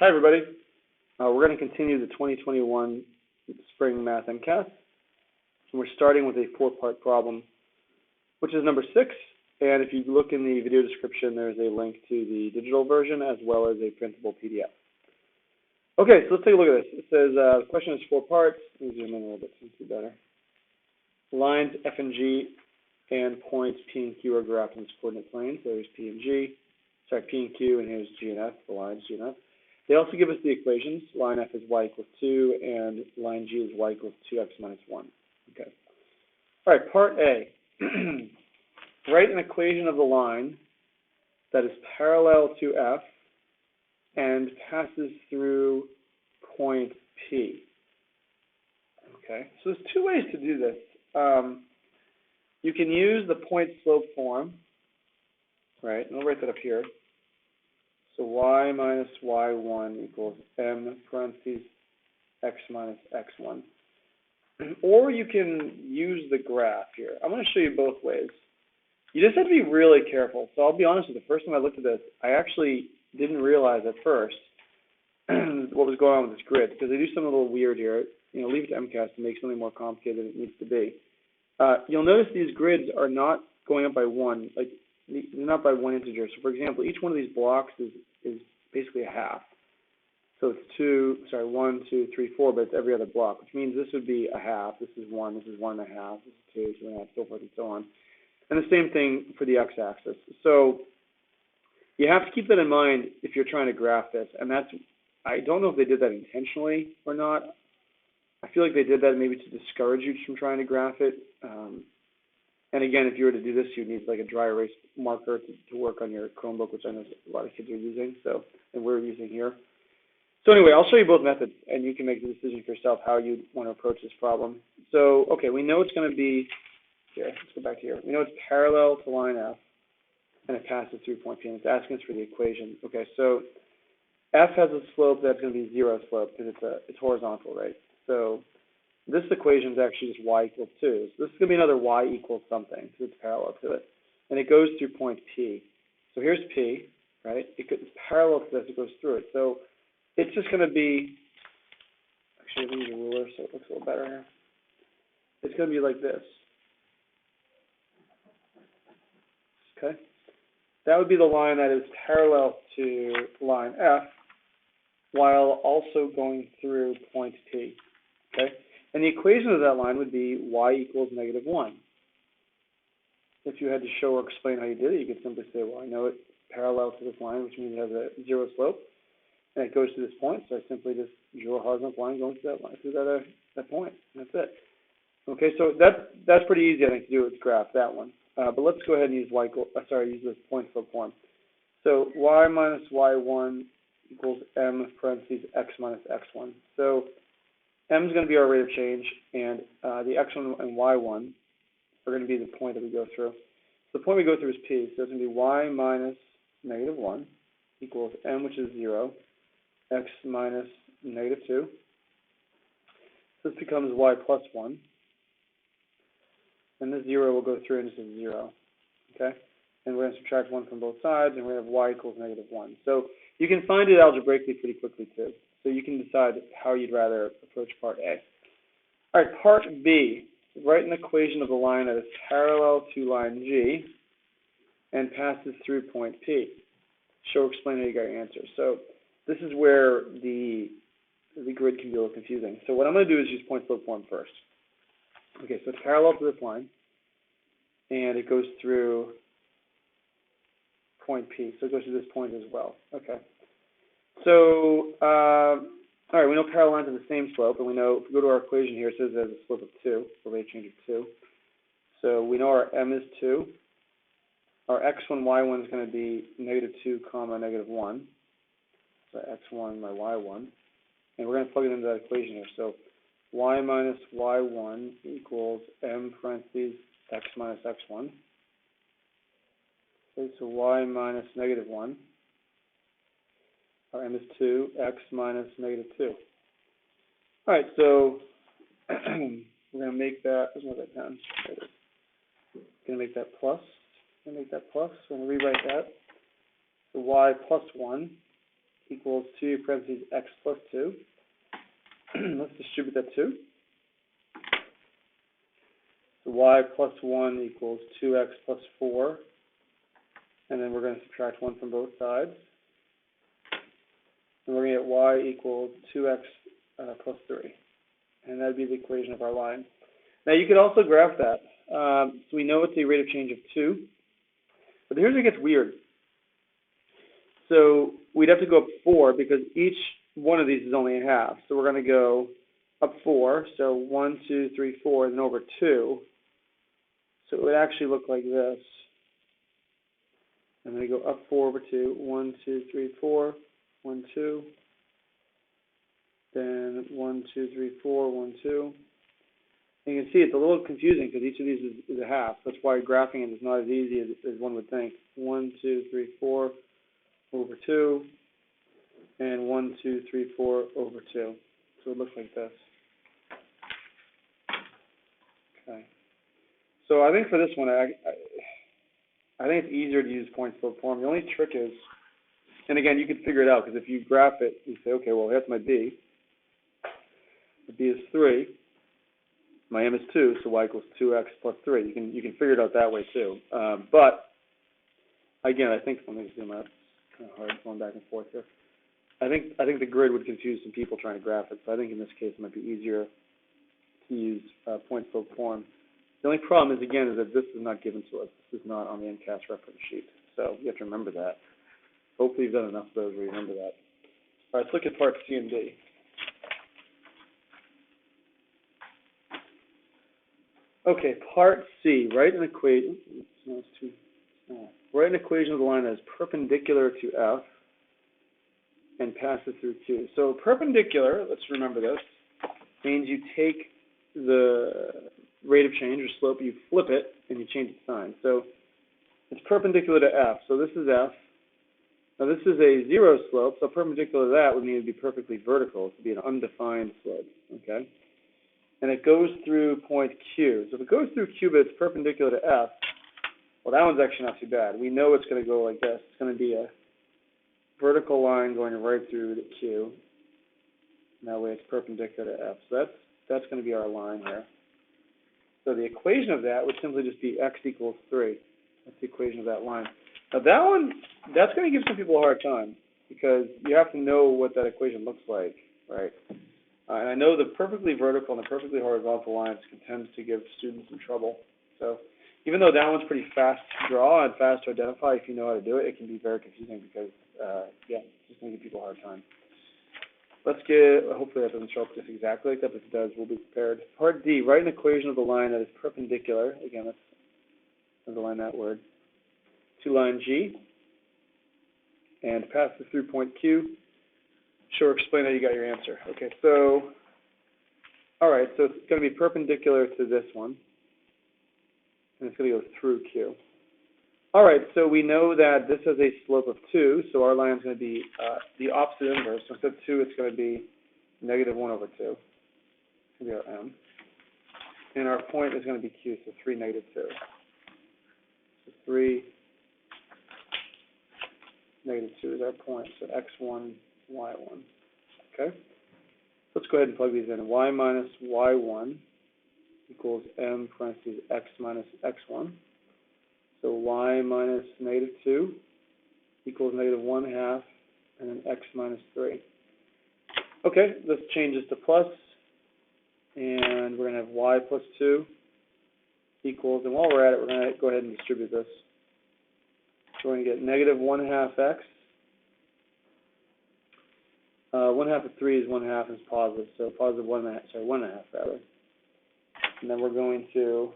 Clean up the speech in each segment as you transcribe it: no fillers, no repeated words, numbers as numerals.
Hi, everybody. We're going to continue the 2021 Spring Math MCAS. And we're starting with a four-part problem, which is number 6. And if you look in the video description, there's a link to the digital version as well as a printable PDF. Okay, so let's take a look at this. It says the question is 4 parts. Let me zoom in a little bit so you can see better. Lines F and G and points P and Q are graphed in this coordinate plane. So there's P and G, sorry, P and Q, and here's G and F, the lines G and F. They also give us the equations. Line F is y equals 2, and line G is y equals 2x minus 1. Okay. All right, part A. Write an equation of the line that is parallel to F and passes through point P. Okay, so there's 2 ways to do this. You can use the point-slope form, right? And I'll write that up here. So y minus y1 equals m parentheses x minus x1. Or you can use the graph here. I'm going to show you both ways. You just have to be really careful. So I'll be honest with you, the first time I looked at this, I actually didn't realize at first what was going on with this grid, because they do something a little weird here. You know, leave it to MCAS to make something more complicated than it needs to be. You'll notice these grids are not going up by 1, like they're not by 1 integer. So for example, each one of these blocks is basically a half. So it's 1, 2, 3, 4, but it's every other block, which means this would be a half. This is 1, this is 1.5, this is 2, 2.5, so forth and so on. And the same thing for the x-axis. So you have to keep that in mind if you're trying to graph this. And that's, I don't know if they did that intentionally or not. I feel like they did that maybe to discourage you from trying to graph it. And again, if you were to do this, you'd need like a dry erase marker to work on your Chromebook, which I know a lot of kids are using, so, and we're using here. So anyway, I'll show you both methods, and you can make the decision for yourself how you want to approach this problem. So, okay, we know it's going to be, here, let's go back here. We know it's parallel to line F, and it passes through point P, and it's asking us for the equation. Okay, so F has a slope that's going to be 0 slope, because it's horizontal, right? So this equation is actually just y equals 2. So this is going to be another y equals something, so it's parallel to it. And it goes through point P. So here's P, right? It's parallel to this, it goes through it. So it's just going to be, actually I'm going to use a ruler so it looks a little better here. It's going to be like this. Okay? That would be the line that is parallel to line F while also going through point P. Okay? And the equation of that line would be y equals -1. If you had to show or explain how you did it, you could simply say, well, I know it's parallel to this line, which means it has a 0 slope, and it goes to this point, so I simply just drew a horizontal line going through that line, through that point. And that's it. Okay, so that's pretty easy, I think, to do with graph, that one. But let's go ahead and use use this point-slope form. So y minus y1 equals m parentheses x minus x1. So m is going to be our rate of change, and the x1 and y1 are going to be the point that we go through. So the point we go through is P, so it's going to be y minus -1 equals m, which is 0, x minus -2. So this becomes y plus 1, and this 0 will go through and this is 0, okay? And we're going to subtract 1 from both sides, and we're going to have y equals -1. So you can find it algebraically pretty quickly, too. So you can decide how you'd rather approach part A. All right, part B. Write an equation of the line that is parallel to line G and passes through point P. Show or explain how you got your answer. So this is where the grid can be a little confusing. So what I'm going to do is use point-slope form first. Okay, so it's parallel to this line, and it goes through point P. So it goes to this point as well. Okay. So, all right, we know parallel lines have the same slope, and we know, if we go to our equation here, it says there's a slope of 2, a rate change of 2. So we know our m is 2. Our x1, y1 is going to be -2, -1. So x1 by y1. And we're going to plug it into that equation here. So y minus y1 equals m parentheses x minus x1. Okay, so y minus -1. Our m is 2, x minus -2. All right, so we're going to make that, let's note that down. We're going to make that plus. We're going to make that plus. So I'm going to rewrite that. So y plus 1 equals 2 parentheses x plus 2. Let's distribute that 2. So y plus 1 equals 2x plus 4. And then we're going to subtract 1 from both sides. And we're going to get y equals 2x plus 3. And that would be the equation of our line. Now you could also graph that. So we know it's a rate of change of 2. But here's where it gets weird. So we'd have to go up 4 because each one of these is only a half. So we're going to go up 4. So 1, 2, 3, 4, and then over 2. So it would actually look like this. I'm going to go up 4 over 2. 1, 2, 3, 4. 1, 2. Then 1, 2, 3, 4. 1, 2. And you can see it's a little confusing because each of these is a half. That's why graphing it is not as easy as one would think. 1, 2, 3, 4 over 2. And 1, 2, 3, 4 over 2. So it looks like this. Okay. So I think for this one, I think it's easier to use point-slope form. The only trick is, and again, you can figure it out, because if you graph it, you say, okay, well, that's my b. The b is 3. My m is 2, so y equals 2x plus 3. You can figure it out that way, too. But, again, I think, let me zoom out. It's kind of hard going back and forth here. I think the grid would confuse some people trying to graph it, so I think in this case it might be easier to use point-slope form. The only problem is, again, is that this is not given to us. This is not on the MCAS reference sheet. So you have to remember that. Hopefully you've done enough of those where you remember that. All right, let's look at part C and D. Okay, part C, write an equation. No, it's too small. Write an equation of the line that is perpendicular to F and pass it through Q. So perpendicular, let's remember this, means you take the rate of change or slope, you flip it, and you change its sign. So it's perpendicular to F. So this is F. Now this is a 0 slope, so perpendicular to that would mean it would be perfectly vertical. It would be an undefined slope, okay? And it goes through point Q. So if it goes through Q, but it's perpendicular to F, well, that one's actually not too bad. We know it's going to go like this. It's going to be a vertical line going right through the Q. And that way it's perpendicular to F. So that's going to be our line here. So the equation of that would simply just be x equals 3. That's the equation of that line. Now that one, that's going to give some people a hard time because you have to know what that equation looks like, right? And I know the perfectly vertical and the perfectly horizontal lines can tend to give students some trouble. So even though that one's pretty fast to draw and fast to identify, if you know how to do it, it can be very confusing because, yeah, it's just going to give people a hard time. Let's get, hopefully that doesn't show up just exactly like that, but if it does, we'll be prepared. Part D, write an equation of the line that is perpendicular. Again, let's underline that word. To line G, and pass it through point Q. Sure, explain how you got your answer. Okay, so, all right, so it's going to be perpendicular to this one, and it's going to go through Q. All right, so we know that this has a slope of 2, so our line is going to be the opposite inverse. So instead of 2, it's going to be negative 1 over 2. It's going to be our m. And our point is going to be Q, so 3, negative 2. So 3, negative 2 is our point, so x1, y1. Okay? Let's go ahead and plug these in. Y minus y1 equals m parentheses x minus x1. So y minus negative 2 equals negative 1/2, and then x minus 3. Okay, this changes to plus, and we're going to have y plus 2 equals, and while we're at it, we're going to go ahead and distribute this. So we're going to get negative 1/2 x. 1/2 of 3 is 1/2 and it's positive, so positive 1/2 rather. And then we're going to,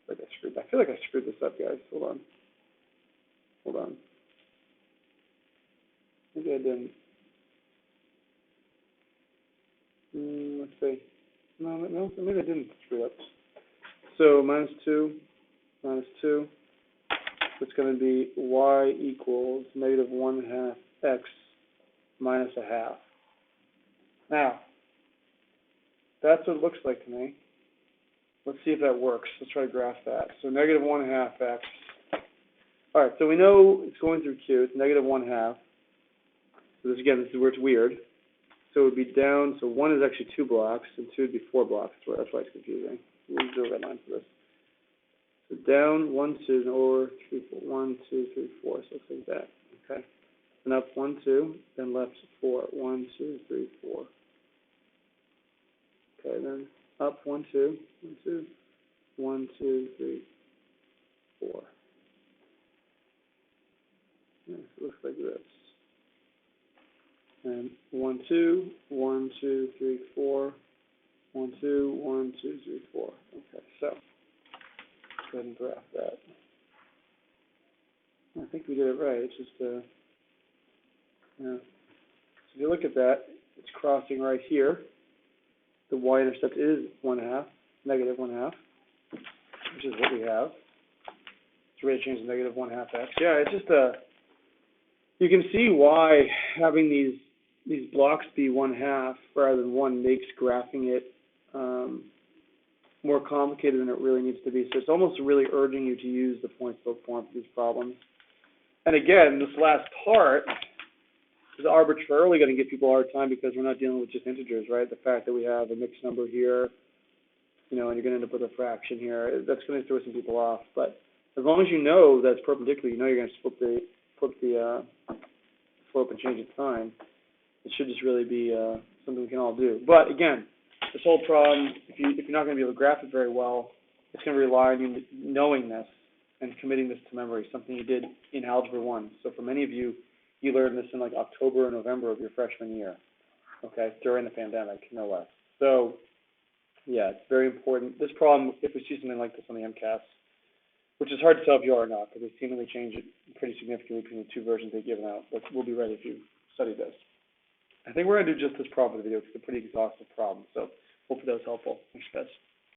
I feel like I screwed this up, guys. Hold on. Maybe I didn't. Let's see. No, maybe I didn't screw up. So minus 2. So it's going to be y equals negative 1/2 x minus 1/2. Now, that's what it looks like to me. Let's see if that works. Let's try to graph that. So negative 1/2 x. All right, so we know it's going through Q. It's negative 1/2. So this, again, this is where it's weird. So it would be down, so 1 is actually 2 blocks, and 2 would be 4 blocks. That's why it's confusing. We'll do a red line for this. So down, 1, 2, or 3, 4. 1, 2, 3, 4. So it looks like that. Okay. And up 1, 2, then left 4. 1, 2, 3, 4. Okay, then up 1, 2, 1, 2, 1, 2, 3, 4. Yeah, so it looks like this. And 1, 2, 1, 2, 3, 4. 1, 2, 1, 2, 3, 4. Okay, so go ahead and graph that. I think we did it right. It's just yeah. So if you look at that, it's crossing right here. The y-intercept is 1/2, negative 1/2, which is what we have. It's rate of change is negative 1/2 x. Yeah, it's just you can see why having these blocks be 1/2 rather than 1 makes graphing it more complicated than it really needs to be. So it's almost really urging you to use the point-slope form for these problems. And again, this last part is arbitrarily going to give people a hard time because we're not dealing with just integers, right? The fact that we have a mixed number here, you know, and you're going to end up with a fraction here, that's going to throw some people off. But as long as you know that it's perpendicular, you know you're going to flip the slope and change its sign. It should just really be something we can all do. But again, this whole problem, if you're not going to be able to graph it very well, it's going to rely on you knowing this and committing this to memory, something you did in Algebra 1. So for many of you, you learned this in like October or November of your freshman year, okay, during the pandemic, no less. So, yeah, it's very important. This problem, if we see something like this on the MCAS, which is hard to tell if you are or not, because they seemingly change it pretty significantly between the 2 versions they've given out, but we'll be ready if you study this. I think we're going to do just this problem for the video because it's a pretty exhaustive problem, so hopefully that was helpful. Thanks, guys.